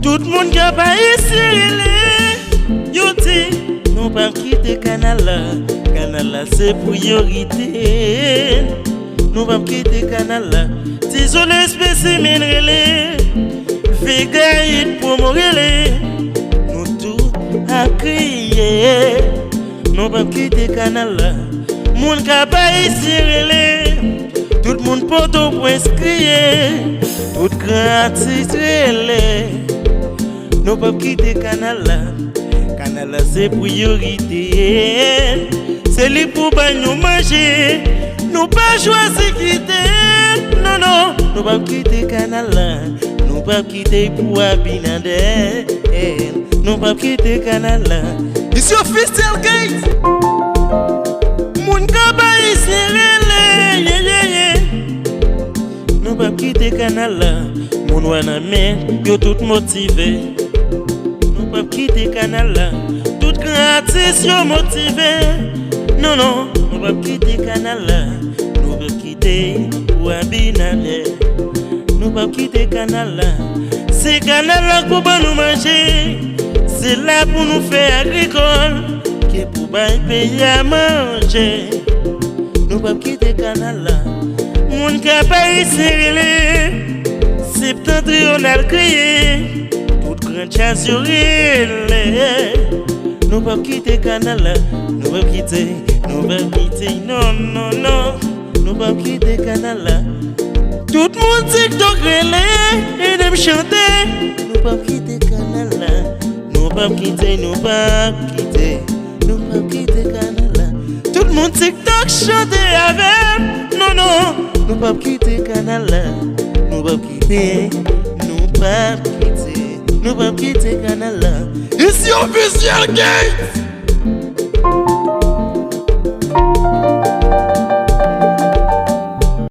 Tout le monde qui a pas ici, yo dit, nous pas quitter canal là, c'est priorité. Nous pas quitter canal là. Désolé spécimen relais, vegaïd pour mourir. Nous tout à crier. Nous pas quitter canal là. Moun ka pas ici relais. Tout le monde peut pour inscrire. Tout gratis relais. Nous pas quitter canal là. Canal là c'est priorité. C'est lui pour pas nous manger. Nous pas choisir quitter. Non non, nous pas quitter canal là. Nous pas quitter pour Abinader. Nous pas quitter canal là. Ici au Fistel Gate. Moun ka ba ici relé. Nous pas quitter canal là. Moun wana men yo tout motivé. Nous pas quitter canal là. Tout gratis yo motivé. Non non, nous pas quitter canal là. Nous pas quitter pour Abinader. Nous pas quitter canal là. C'est canal là pour nous manger. C'est là pour nous faire agricole. Qui pour payer à manger. Nous pas quitter canal là. Moun ka pa ici relé. Septentrional crié. Toute grande chasse yo relé. Nous pas quitter canal là. Nous pas quitter. Non non non. Nous pas quitter canal là. Tout le monde TikTok relé. Et de me chanter. Nous pas quitter canal là. Nous pas quitter. Nous pas quitter canal là. Tout le monde TikTok chanter avec. Non non. Nous pas quitter canal là. Nous pas quitter. Nous pas quitter canal là. Ici au Fistel Gate.